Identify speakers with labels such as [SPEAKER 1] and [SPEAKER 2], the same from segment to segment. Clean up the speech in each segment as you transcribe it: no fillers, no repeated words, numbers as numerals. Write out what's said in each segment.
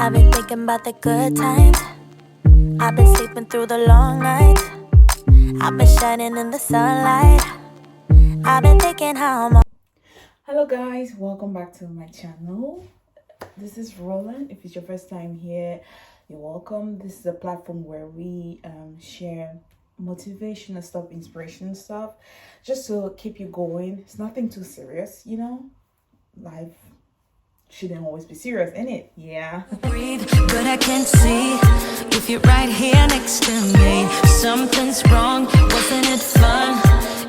[SPEAKER 1] I've been thinking about the good times. I've been sleeping through the long nights. I've been shining in the sunlight. I've been thinking how I'm.
[SPEAKER 2] Hello guys, welcome back to my channel. This is Roland. If it's your first time here, you're welcome. This is a platform where we share motivational stuff, inspirational stuff, just to keep you going. It's nothing too serious, you know. Life shouldn't always be serious, innit? Yeah.
[SPEAKER 1] Breathe, but I can't see if you're right here next to me. Something's wrong, wasn't it fun?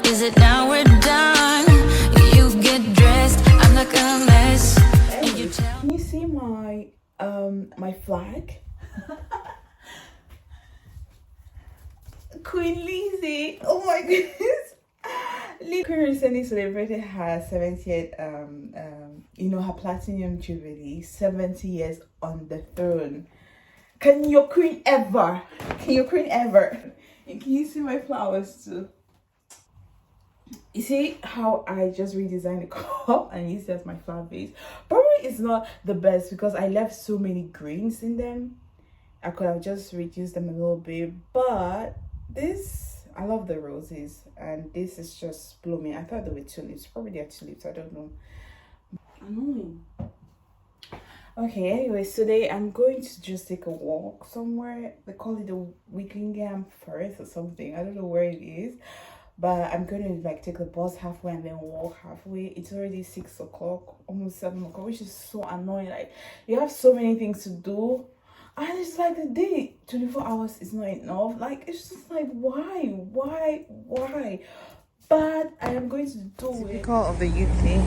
[SPEAKER 1] Is it now we're done? You get dressed, I'm like a mess. And you tell
[SPEAKER 2] Can you see my my flag? Queen Lizzie. Oh my goodness. Queen recently celebrated her 70th her platinum jubilee, 70 years on the throne. Can your queen ever? And can you see my flowers too? You see how I just redesigned the cup and used it as my flower vase? Probably it's not the best because I left so many greens in them. I could have just reduced them a little bit, but this, I love the roses, and this is just blooming. I thought they were tulips. Probably they're tulips, I don't know. Annoying. Okay, anyways, today I'm going to just take a walk somewhere. They call it the Whitlingham Park or something. I don't know where it is, but I'm going to like take the bus halfway and then walk halfway. It's already 6 o'clock, almost 7 o'clock, which is so annoying. Like, you have so many things to do, and it's like the day 24 hours is not enough. Like, it's just like, why? But I am going to do it.
[SPEAKER 3] Typical of the UK.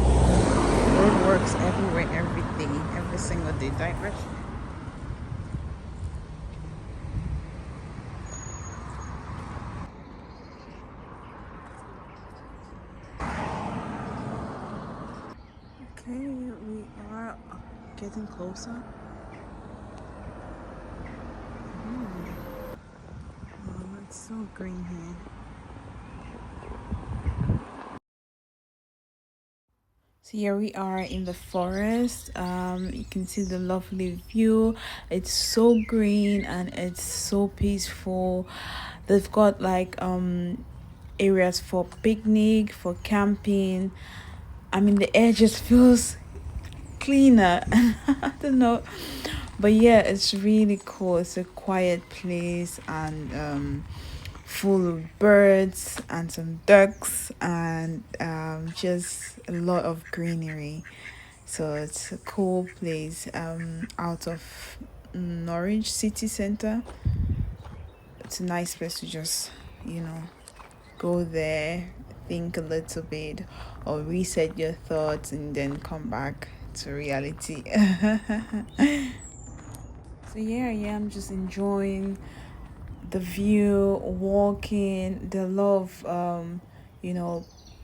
[SPEAKER 3] Roadworks everywhere, every day, every single day. Direction. Okay, we are getting closer. Oh, it's so green here. So here we are in the forest. You can see the lovely view. It's so green and it's so peaceful. They've got like areas for picnic, for camping. I mean, the air just feels cleaner. I don't know, but yeah, it's really cool. It's a quiet place and full of birds and some ducks and just a lot of greenery. So it's a cool place out of Norwich city center. It's a nice place to just go there, think a little bit, or reset your thoughts and then come back to reality. So yeah, I'm just enjoying the view, walking. The love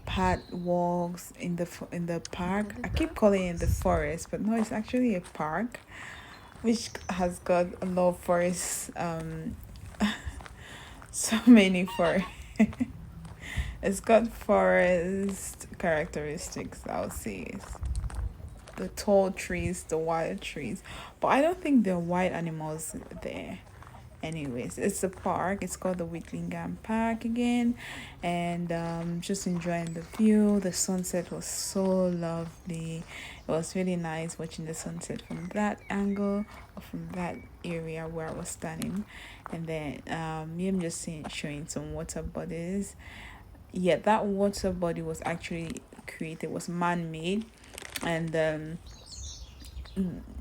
[SPEAKER 3] path walks in the park. I keep calling it the forest, but no, it's actually a park which has got a lot of forests, so many forests. It's got forest characteristics, I'll say. The tall trees, the wild trees, but I don't think there are wild animals there. Anyways, it's a park. It's called the Whitlingham Park again, and just enjoying the view. The sunset was so lovely. It was really nice watching the sunset from that angle or from that area where I was standing. And then I'm just showing some water bodies. Yeah, that water body was actually created, was man-made, and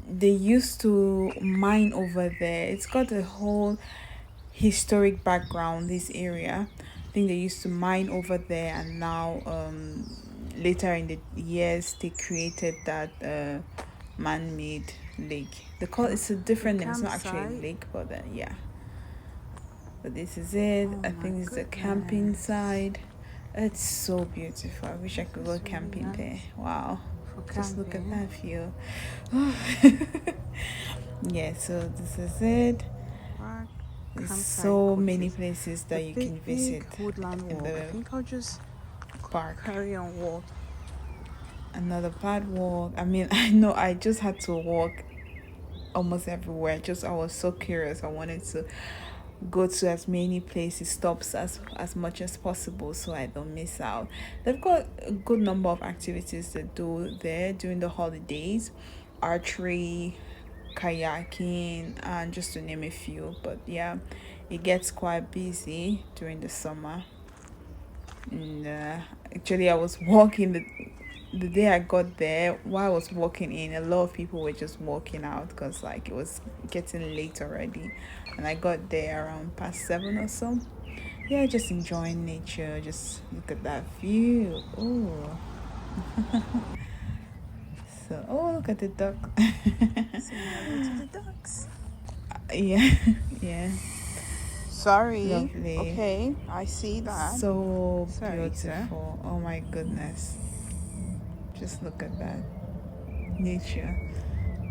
[SPEAKER 3] they used to mine over there. It's got a whole historic background, this area. I think they used to mine over there, and now later in the years they created that man-made lake. They call it's a different name. It's not actually a lake, but yeah. But this is it. I think it's the camping side. It's so beautiful. I wish I could go camping there. Wow. Just look at that view. Yeah, so this is it. There's so many places that you can visit in the park. Carry on walk.
[SPEAKER 2] Another bad walk. I mean, I know I just had to walk
[SPEAKER 3] almost everywhere. Just I was so curious. I wanted to go to as many places, stops as much as possible so I don't miss out. They've got a good number of activities to do there during the holidays: archery, kayaking, and just to name a few. But yeah, it gets quite busy during the summer. And actually, I was walking the day I got there. While I was walking in, a lot of people were just walking out because like it was getting late already, and I got there around past 7 or so. Yeah, just enjoying nature. Just look at that view. Oh, so oh, look at the duck.
[SPEAKER 1] Say hello to the ducks.
[SPEAKER 3] Yeah, yeah.
[SPEAKER 1] Sorry.
[SPEAKER 3] Lovely.
[SPEAKER 1] Okay, I see that.
[SPEAKER 3] So
[SPEAKER 1] Sorry,
[SPEAKER 3] beautiful. Oh my goodness. Just look at that. Nature.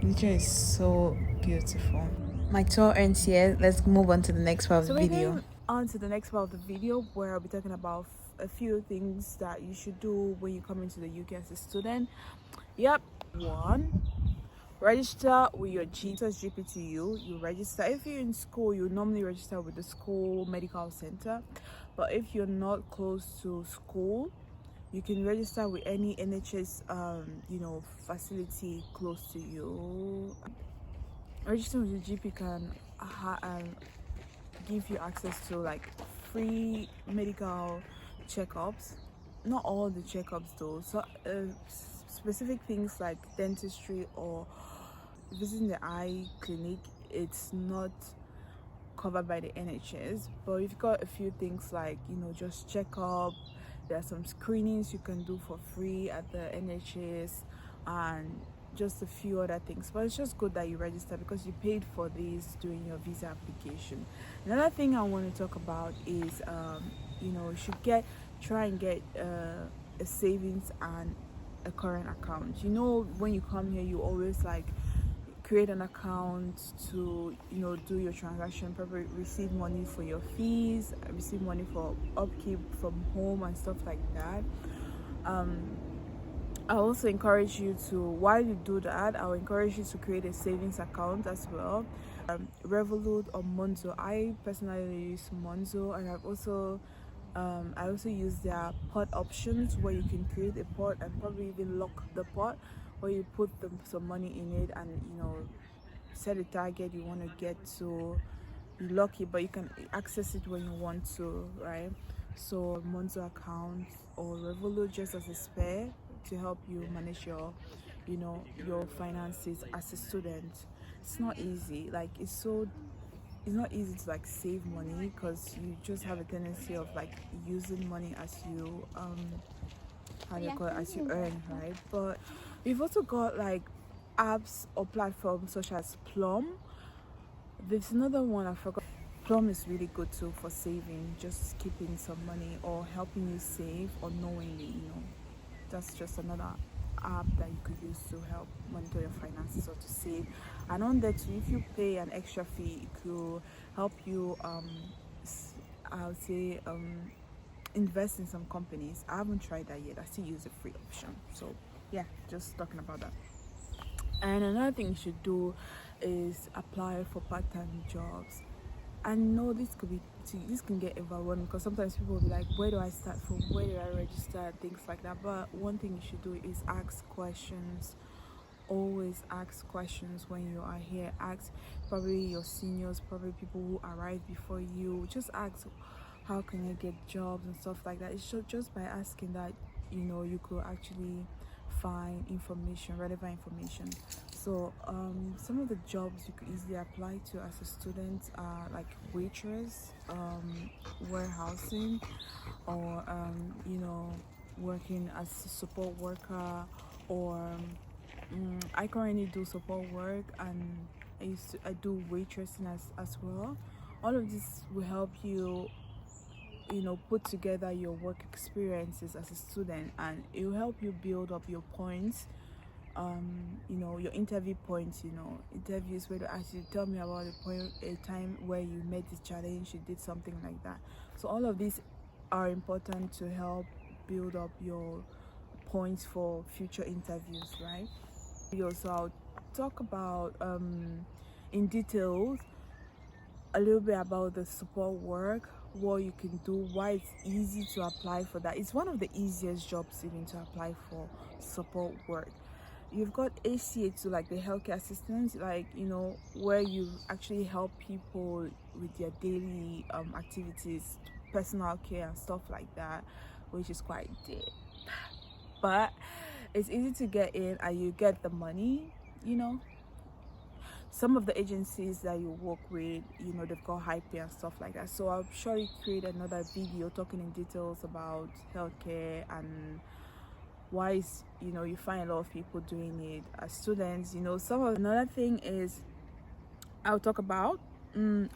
[SPEAKER 3] Nature is so beautiful. My tour ends here. Let's move on to the next part of the video.
[SPEAKER 2] We're on to the next part of the video where I'll be talking about a few things that you should do when you come into the UK as a student. Yep. 1. Register with your GP to you. You register. If you're in school, you normally register with the school medical center. But if you're not close to school, you can register with any NHS facility close to you. Registering with your GP can give you access to like free medical checkups. Not all the checkups though. So specific things like dentistry or visiting the eye clinic, it's not covered by the NHS. But you've got a few things like just check up. There are some screenings you can do for free at the NHS and just a few other things. But it's just good that you register because you paid for this during your visa application. Another thing I want to talk about is you should try and get a savings and a current account. When you come here, you always like create an account to do your transaction, probably receive money for your fees, receive money for upkeep from home and stuff like that. I also encourage you to, while you do that, I'll encourage you to create a savings account as well. Revolut or Monzo. I personally use Monzo, and I also use their pot options where you can create a pot and probably even lock the pot, where you put some money in it and set a target you want to get to. You lock it, but you can access it when you want to, right? So Monzo account or Revolut just as a spare to help you manage your finances as a student. It's not easy. Like it's not easy to like save money because you just have a tendency of like using money as you as you earn, right? But we've also got like apps or platforms such as Plum. There's another one I forgot. Plum is really good too for saving, just keeping some money or helping you save unknowingly. That's just another app that you could use to help monitor your finances or to save. And on that too, if you pay an extra fee, it could help you I would say invest in some companies. I haven't tried that yet. I still use the free option. So yeah, just talking about that. And another thing you should do is apply for part-time jobs. I know this can get overwhelming because sometimes people will be like, where do I start from, where do I register, things like that. But one thing you should do is ask questions. Always ask questions when you are here. Ask probably your seniors, probably people who arrived before you. Just ask, how can I get jobs and stuff like that. It's just by asking that you could actually find relevant information. So some of the jobs you could easily apply to as a student are like waitress, warehousing, or working as a support worker, or I currently do support work, and I do waitressing as well. All of this will help you put together your work experiences as a student, and it will help you build up your points, your interview points. Interviews where they ask you, tell me about a time where you met this challenge, you did something like that. So all of these are important to help build up your points for future interviews, right? So I'll
[SPEAKER 3] talk about in details a little bit about the support work, what you can do, why it's easy to apply for that. It's one of the easiest jobs even to apply for support work. You've got HCA to like the healthcare assistants, like, you know, where you actually help people with their daily activities, personal care and stuff like that, which is quite deep. But it's easy to get in and you get the money, you know. Some of the agencies that you work with, you know, they've got high pay and stuff like that. So I'll surely create another video talking in details about healthcare and why is, you know, you find a lot of people doing it as students. You know, another thing is I'll talk about one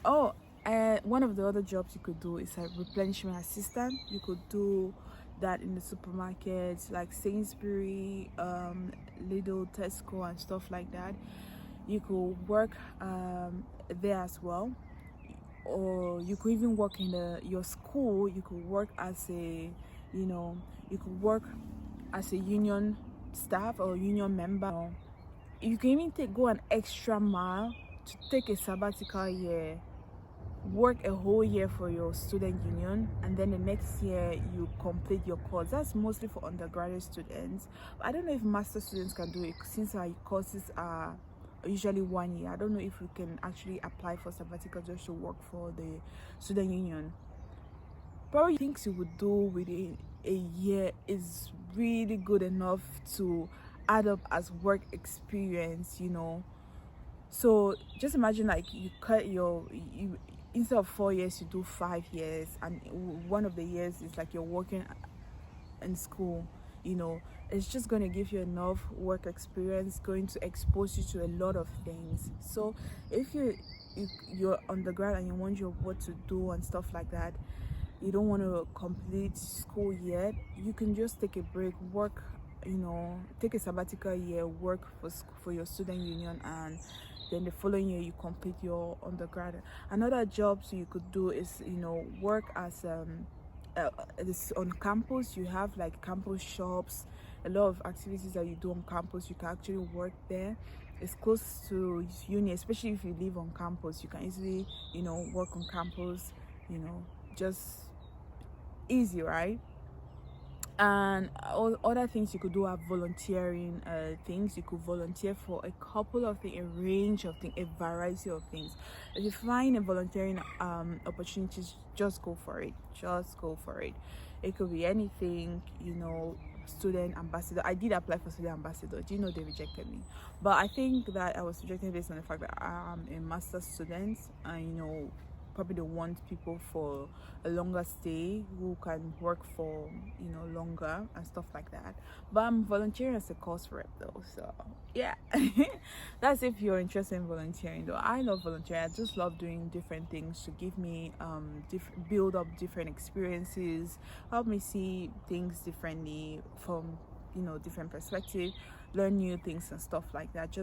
[SPEAKER 3] of the other jobs you could do is a replenishment assistant. You could do that in the supermarkets like Sainsbury, Lidl, Tesco and stuff like that. You could work there as well, or you could even work in your school. You could work as a, you know, you could work as a union staff or union member. You can even go an extra mile to take a sabbatical year, work a whole year for your student union, and then the next year you complete your course. That's mostly for undergraduate students. But I don't know if master students can do it since our courses are usually 1 year. I don't know if we can actually apply for sabbatical just to work for the student union. Probably things you would do within a year is really good enough to add up as work experience, you know. So just imagine like you cut instead of 4 years you do 5 years, and one of the years is like you're working in school, you know. It's just going to give you enough work experience, going to expose you to a lot of things. So if you're undergrad and you want what to do and stuff like that, you don't want to complete school yet, you can just take a break, work, you know, take a sabbatical year, work for your student union, and then the following year you complete your undergrad. Another job you could do is, you know, work as this on campus. You have like campus shops, a lot of activities that you do on campus. You can actually work there. It's close to uni, especially if you live on campus. You can easily, you know, work on campus, you know, just easy, right? And all other things you could do are volunteering things. You could volunteer for a couple of things, a range of things, a variety of things. If you find a volunteering opportunities, just go for it. Just go for it. It could be anything, you know. Student ambassador. I did apply for student ambassador. Do you know they rejected me? But I think that I was rejected based on the fact that I'm a master's student, and you know, probably they want people for a longer stay who can work for, you know, longer and stuff like that. But I'm volunteering as a course rep though, so yeah. That's if you're interested in volunteering though. I love volunteering. I just love doing different things to give me build up different experiences, help me see things differently from, you know, different perspective, learn new things and stuff like that.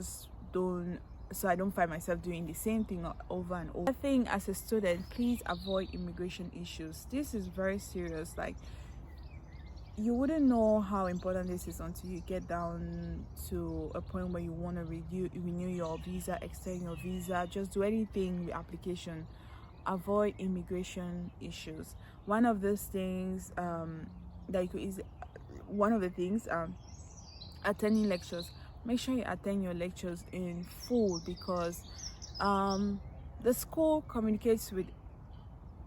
[SPEAKER 3] So I don't find myself doing the same thing over and over. I think as a student, please avoid immigration issues. This is very serious. Like, you wouldn't know how important this is until you get down to a point where you want to renew your visa, extend your visa, just do anything with application. Avoid immigration issues. One of those things attending lectures. Make sure you attend your lectures in full, because the school communicates with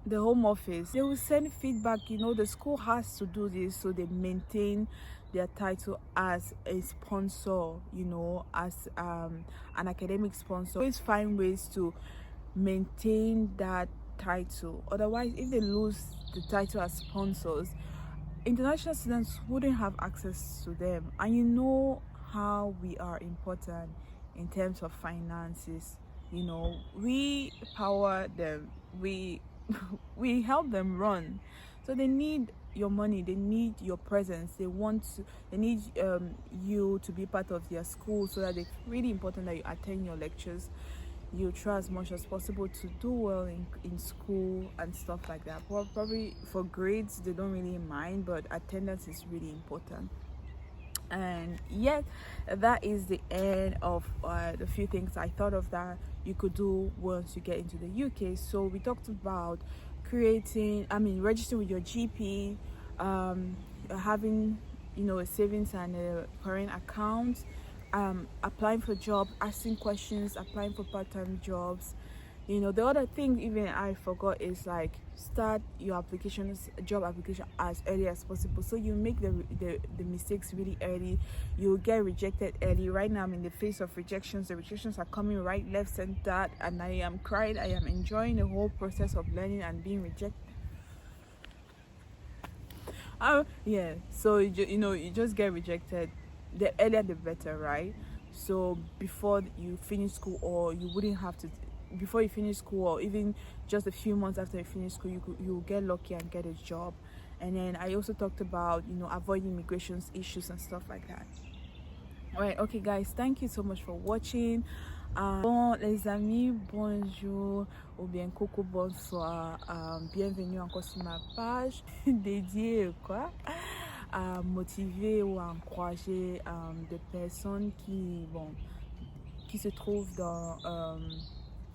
[SPEAKER 3] the home office. They will send feedback. You know, the school has to do this so they maintain their title as a sponsor, you know, as an academic sponsor. Always find ways to maintain that title. Otherwise, if they lose the title as sponsors, international students wouldn't have access to them. And you know how we are important in terms of finances. You know, we power them, we help them run, so they need your money, they need your presence, they need you to be part of their school, so that it's really important that you attend your lectures, you try as much as possible to do well in school and stuff like that. Probably for grades they don't really mind, but attendance is really important. And yet that is the end of the few things I thought of that you could do once you get into the UK. So we talked about registering with your GP, having a savings and a current account, applying for jobs, asking questions, applying for part-time jobs. The other thing even I forgot is like start your job application as early as possible, so you make the mistakes really early. You'll get rejected early. Right now I'm in the face of rejections. The rejections are coming right, left, center, and I am crying. I am enjoying the whole process of learning and being rejected. So you just get rejected. The earlier the better, right? So before you finish school, or you wouldn't have to, before you finish school, or even just a few months after you finish school, you'll get lucky and get a job. And then I also talked about avoiding immigration issues and stuff like that. Alright, okay guys, thank you so much for watching. Bon les amis, bonjour ou bien coucou, bonsoir, bienvenue encore sur ma page dédiée à motiver ou à encourager des personnes qui se trouvent dans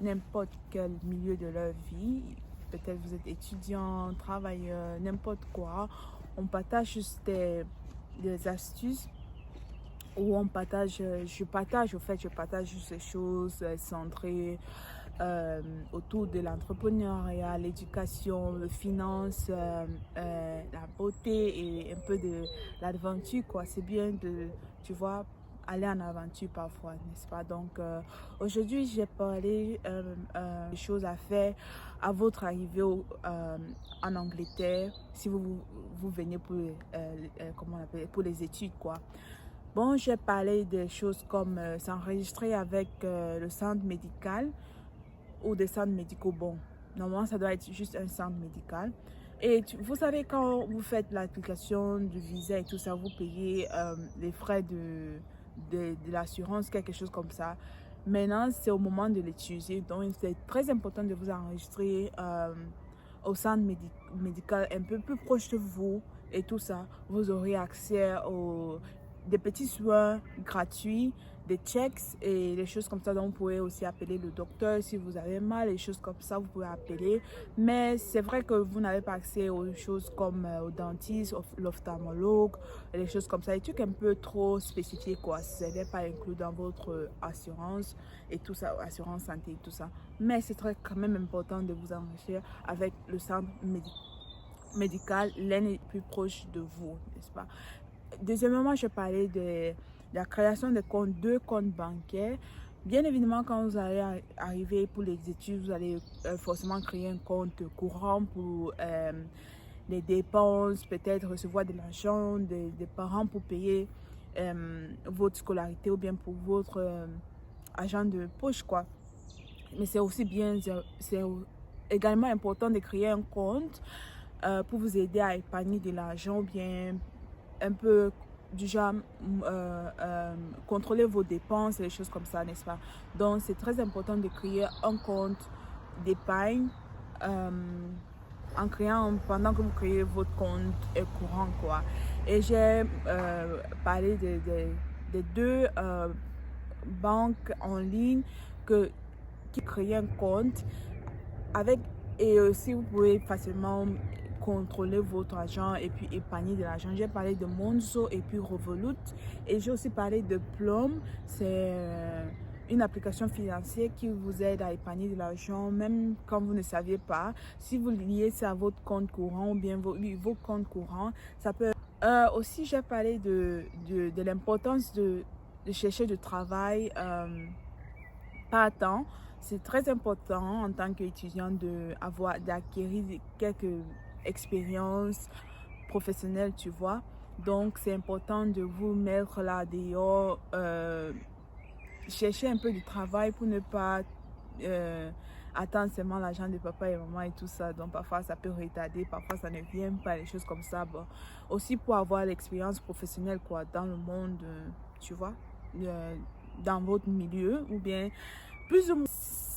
[SPEAKER 3] n'importe quel milieu de leur vie. Peut-être vous êtes étudiant, travailleur, n'importe quoi. On partage juste des astuces, où on partage, je partage juste des choses centrées autour de l'entrepreneuriat, l'éducation, les finances, la beauté et un peu de l'aventure, quoi. C'est bien de, tu vois, aller en aventure parfois, n'est-ce pas? Donc aujourd'hui j'ai parlé des choses à faire à votre arrivée en Angleterre, si vous venez pour pour les études, quoi. Bon, j'ai parlé des choses comme s'enregistrer avec le centre médical ou des centres médicaux. Bon, normalement, ça doit être juste un centre médical. Et vous savez, quand vous faites l'application du visa et tout ça, vous payez les frais de l'assurance, quelque chose comme ça. Maintenant, c'est au moment de l'utiliser. Donc, c'est très important de vous enregistrer au centre médical un peu plus proche de vous et tout ça. Vous aurez accès des petits soins gratuits, des checks et des choses comme ça. Donc vous pouvez aussi appeler le docteur si vous avez mal, des choses comme ça, vous pouvez appeler. Mais c'est vrai que vous n'avez pas accès aux choses comme au dentiste, l'ophtalmologue, des choses comme ça, des trucs un peu trop spécifiés, quoi. Ce n'est pas inclus dans votre assurance et tout ça, assurance santé et tout ça. Mais c'est quand même important de vous enregistrer avec le centre médical, l'un est plus proche de vous, n'est-ce pas? Deuxièmement, je parlais de la création de comptes, 2 comptes bancaires. Bien évidemment, quand vous allez arriver pour les études, vous allez forcément créer un compte courant pour les dépenses, peut-être recevoir de l'argent des parents pour payer votre scolarité ou bien pour votre argent de poche, quoi. Mais c'est aussi bien, c'est également important de créer un compte pour vous aider à épargner de l'argent ou bien un peu du genre contrôler vos dépenses et des choses comme ça, n'est-ce pas? Donc c'est très important de créer un compte d'épargne pendant que vous créez votre compte courant, quoi. Et j'ai parlé de 2 banques en ligne qui créent un compte avec, et aussi vous pouvez facilement contrôler votre argent et puis épargner de l'argent. J'ai parlé de Monzo et puis Revolut, et j'ai aussi parlé de Plum. C'est une application financière qui vous aide à épargner de l'argent même quand vous ne saviez pas. Si vous liez ça à votre compte courant ou bien vos comptes courants, ça peut... aussi j'ai parlé de l'importance de chercher du travail par temps. C'est très important en tant qu'étudiant d'acquérir quelques expériences professionnelles, tu vois. Donc c'est important de vous mettre là dehors, chercher un peu de travail pour ne pas attendre seulement l'argent de papa et maman et tout ça. Donc parfois ça peut retarder, parfois ça ne vient pas, des choses comme ça. Bon, aussi pour avoir l'expérience professionnelle, quoi, dans le monde, tu vois, dans votre milieu, ou bien plus ou moins.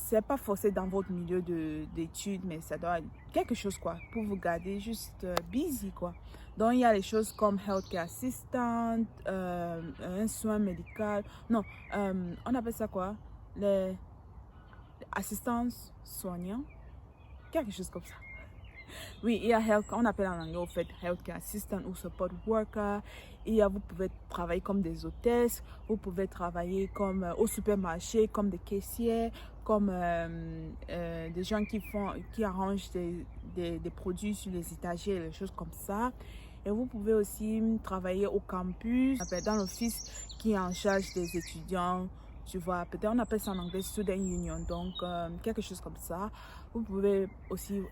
[SPEAKER 3] c'est pas forcé dans votre milieu d'études, mais ça doit être quelque chose quoi, pour vous garder juste busy quoi. Donc il y a les choses comme healthcare assistant, un soin médical, non, on appelle ça quoi, les assistances soignants, quelque chose comme ça. Oui, il y a health, on appelle en anglais au fait healthcare assistant ou support worker. Vous pouvez travailler comme des hôtesses, vous pouvez travailler comme au supermarché, comme des caissières, comme des gens qui arrangent des produits sur les étagères, des choses comme ça. Et vous pouvez aussi travailler au campus, dans l'office qui est en charge des étudiants. Tu vois, peut-être on appelle ça en anglais student union, donc quelque chose comme ça. Vous pouvez aussi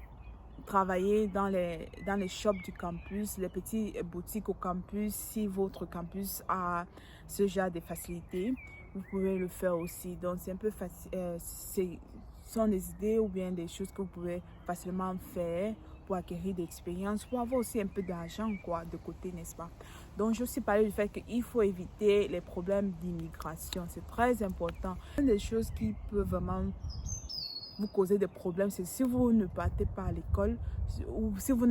[SPEAKER 3] travailler dans les shops du campus, les petites boutiques au campus. Si votre campus a ce genre de facilités, vous pouvez le faire aussi. Donc c'est un peu facile, ce sont des idées ou bien des choses que vous pouvez facilement faire pour acquérir de l'expérience, pour avoir aussi un peu d'argent quoi de côté, n'est-ce pas? Donc je aussi parlé du fait qu'il faut éviter les problèmes d'immigration, c'est très important. Une des choses qui peut vraiment vous causer des problèmes, c'est si vous ne partez pas à l'école ou si vous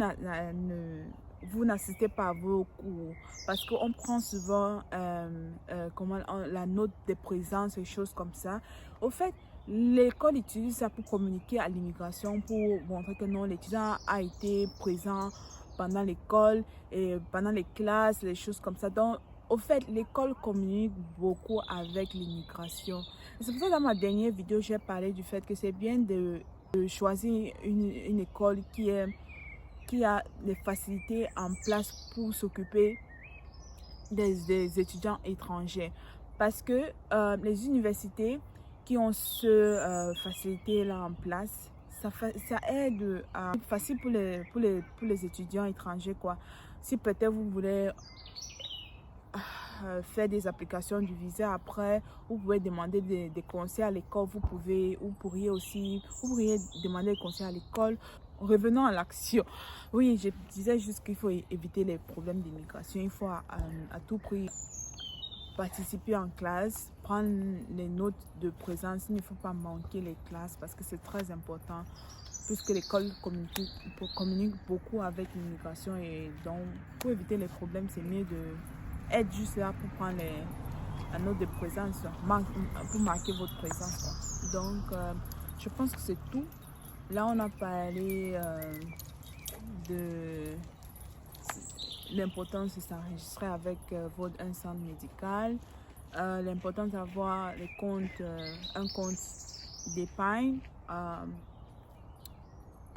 [SPEAKER 3] n'assistez pas à vos cours, parce qu'on prend souvent la note de présence et choses comme ça. Au fait, l'école utilise ça pour communiquer à l'immigration, pour montrer que non, l'étudiant a été présent pendant l'école et pendant les classes, les choses comme ça. Donc au fait, l'école communique beaucoup avec l'immigration. C'est pour ça que dans ma dernière vidéo, j'ai parlé du fait que c'est bien de choisir une école qui a les facilités en place pour s'occuper des étudiants étrangers. Parce que les universités qui ont ce facilité-là en place, ça aide à facile pour les étudiants étrangers quoi. Si peut-être vous voulez faire des applications du visa après, vous pouvez demander des conseils à l'école, vous pourriez demander des conseils à l'école. Revenons à l'action. Oui, je disais juste qu'il faut éviter les problèmes d'immigration. Il faut à tout prix participer en classe, prendre les notes de présence. Il ne faut pas manquer les classes parce que c'est très important, puisque l'école communique beaucoup avec l'immigration, et donc pour éviter les problèmes, c'est mieux de être juste là pour prendre la note de présence, pour marquer votre présence quoi. Donc je pense que c'est tout. Là on a parlé de l'importance de s'enregistrer avec un centre médical, l'importance d'avoir un compte d'épargne,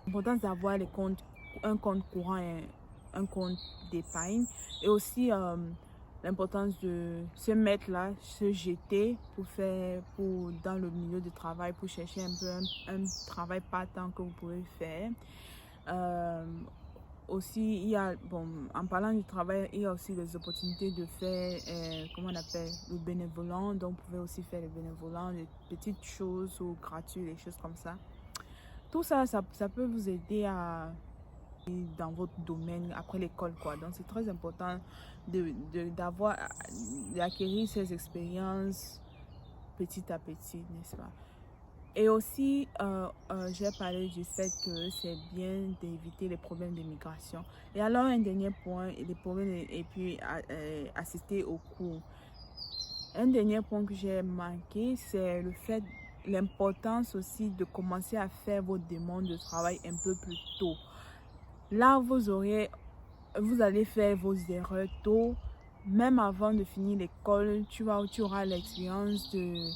[SPEAKER 3] l'importance d'avoir un compte courant et un compte d'épargne, et aussi l'importance de se mettre là, se jeter dans le milieu du travail, pour chercher un peu un travail part-temps que vous pouvez faire. Aussi, en parlant du travail, il y a aussi des opportunités de faire, comment on appelle, le bénévolat. Donc, vous pouvez aussi faire le bénévolat, des petites choses ou gratuites, des choses comme ça. Tout ça, ça peut vous aider dans votre domaine après l'école quoi. Donc c'est très important d'acquérir ces expériences petit à petit, n'est-ce pas? Et aussi j'ai parlé du fait que c'est bien d'éviter les problèmes d'immigration. Et alors un dernier point, les problèmes, et puis assister aux cours. Un dernier point que j'ai manqué, c'est l'importance aussi de commencer à faire vos demandes de travail un peu plus tôt. Là, vous allez faire vos erreurs tôt, même avant de finir l'école. Tu auras l'expérience de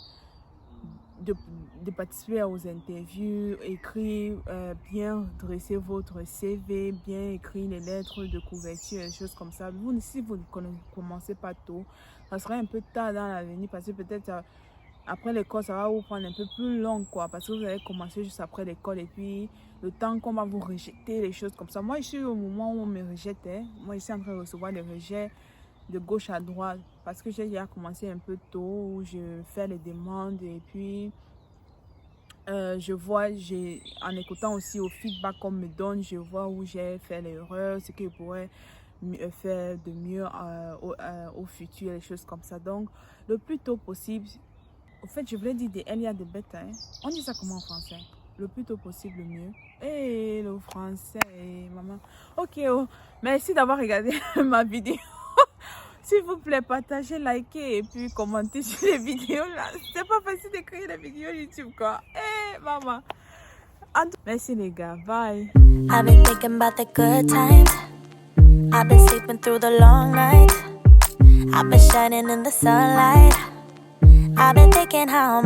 [SPEAKER 3] participer aux interviews, écrire, bien dresser votre CV, bien écrire les lettres de couverture, des choses comme ça. Si vous ne commencez pas tôt, ça sera un peu tard dans l'avenir, parce que peut-être après l'école, ça va vous prendre un peu plus long quoi, parce que vous allez commencer juste après l'école, et puis le temps qu'on va vous rejeter, les choses comme ça. Moi, je suis au moment où on me rejette. Moi, je suis en train de recevoir des rejets de gauche à droite, parce que j'ai déjà commencé un peu tôt, où je fais les demandes, et puis je vois, en écoutant aussi au feedback qu'on me donne, je vois où j'ai fait l'erreur, ce que je pourrais faire de mieux au futur, les choses comme ça. Donc, le plus tôt possible, Au fait, je voulais dire il y a des bêtes. Hein. On dit ça comment en français? Le plus tôt possible, le mieux. Eh, le français, maman. Ok, oh. Merci d'avoir regardé ma vidéo. S'il vous plaît, partagez, likez et puis commentez sur les vidéos là. C'est pas facile de créer des vidéos YouTube quoi. Eh, maman. Merci les gars. Bye.
[SPEAKER 1] I've been thinking about the good times. I've been sleeping through the long nights. I've been shining in the sunlight. I've been thinking how